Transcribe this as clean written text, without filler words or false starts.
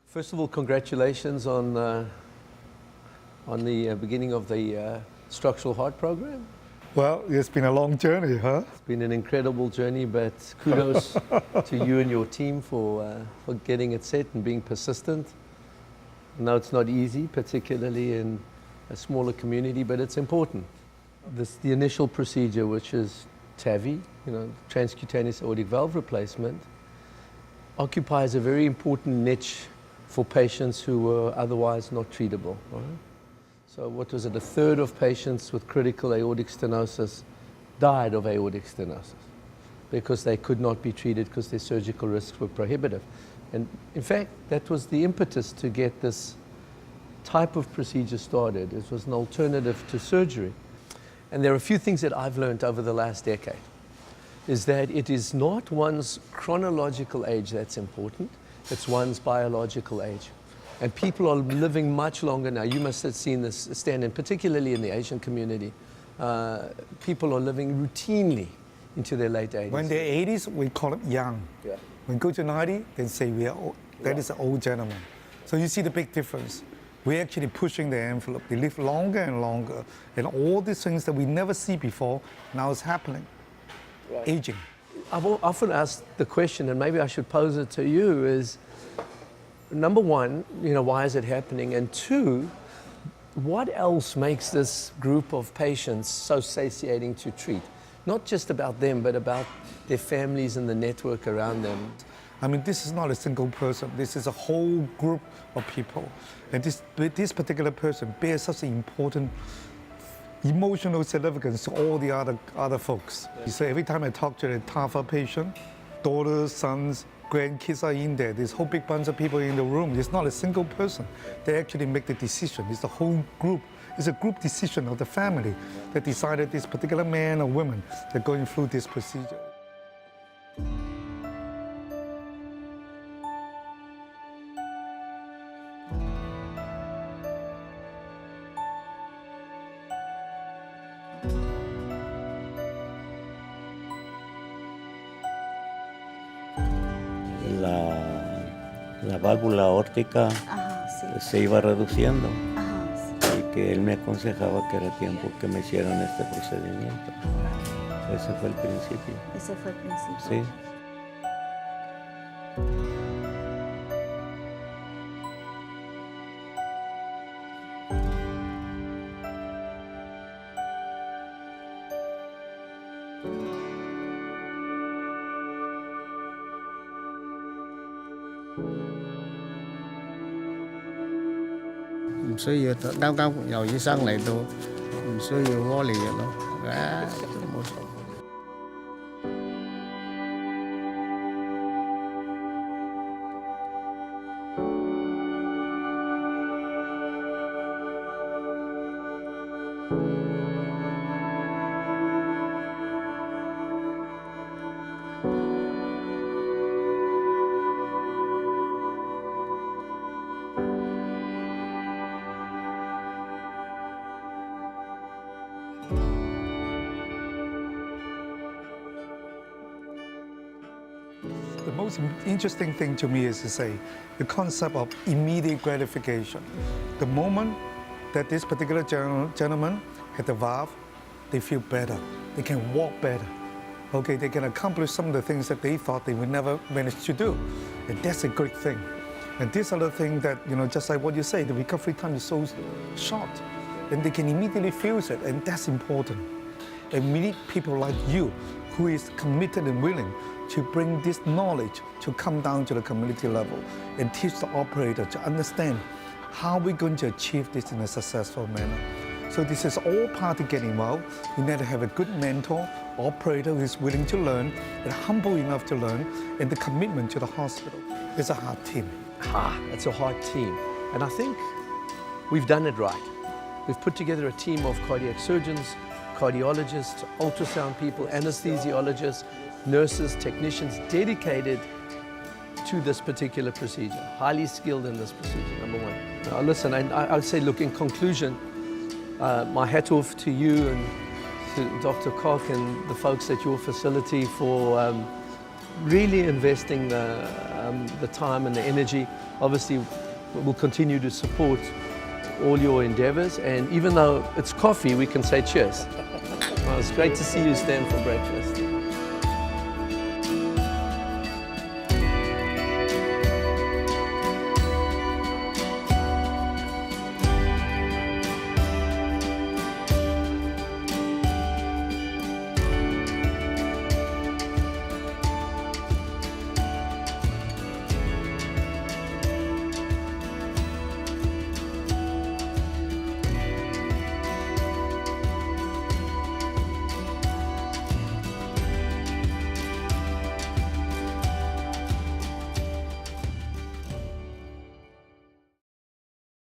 First of all, congratulations on the beginning of the structural heart program. Well, it's been a long journey, huh? It's been an incredible journey, but kudos to you and your team for getting it set and being persistent. I know it's not easy, particularly in a smaller community, but it's important. The initial procedure, which is TAVR, Transcatheter Aortic Valve Replacement, occupies a very important niche for patients who were otherwise not treatable. Right? So what was it? A third of patients with critical aortic stenosis died of aortic stenosis because they could not be treated because their surgical risks were prohibitive. And in fact, that was the impetus to get this type of procedure started. It was an alternative to surgery. And there are a few things that I've learned over the last decade, is that it is not one's chronological age that's important, it's one's biological age. And people are living much longer now. You must have seen this, Stan, and particularly in the Asian community. People are living routinely into their late 80s. When they're 80s, we call it young. Yeah. When we go to 90, they say we are old. That is an old gentleman. So you see the big difference. We're actually pushing the envelope. They live longer and longer. And all these things that we never see before, now is happening. Right. Aging. I've often asked the question, and maybe I should pose it to you, is number one, why is it happening? And two, what else makes this group of patients so satiating to treat? Not just about them, but about their families and the network around them. I mean, this is not a single person. This is a whole group of people. And this particular person bears such an important emotional significance to all the other folks. Yeah. So every time I talk to a TAVR patient, daughters, sons, grandkids are in there. There's a whole big bunch of people in the room. It's not a single person. They actually make the decision. It's the whole group. It's a group decision of the family that decided this particular man or woman that going through this procedure. La válvula aórtica se iba reduciendo y que él me aconsejaba que era tiempo que me hicieran este procedimiento. Ese fue el principio. Ese fue el principio. Sí. Đau由醫生嚟到，唔需要屙尿藥咯，冇錯。The most interesting thing to me is to say the concept of immediate gratification. The moment that this particular gentleman had the valve, they feel better. They can walk better. Okay, they can accomplish some of the things that they thought they would never manage to do. And that's a great thing. And this other thing that, just like what you say, the recovery time is so short. And they can immediately feel it, and that's important. And we need people like you who is committed and willing to bring this knowledge to come down to the community level and teach the operator to understand how we're going to achieve this in a successful manner. So this is all part of getting well. You need to have a good mentor, operator who is willing to learn and humble enough to learn, and the commitment to the hospital. It's a hard team. It's a hard team. And I think we've done it right. We've put together a team of cardiac surgeons, cardiologists, ultrasound people, anesthesiologists, nurses, technicians dedicated to this particular procedure, highly skilled in this procedure, number one. Now listen, I'll say, look, in conclusion, my hat off to you and to Dr. Koch and the folks at your facility for really investing the the time and the energy. Obviously, we'll continue to support all your endeavors, and even though it's coffee, we can say cheers. Well, it's great to see you, Stan, for breakfast.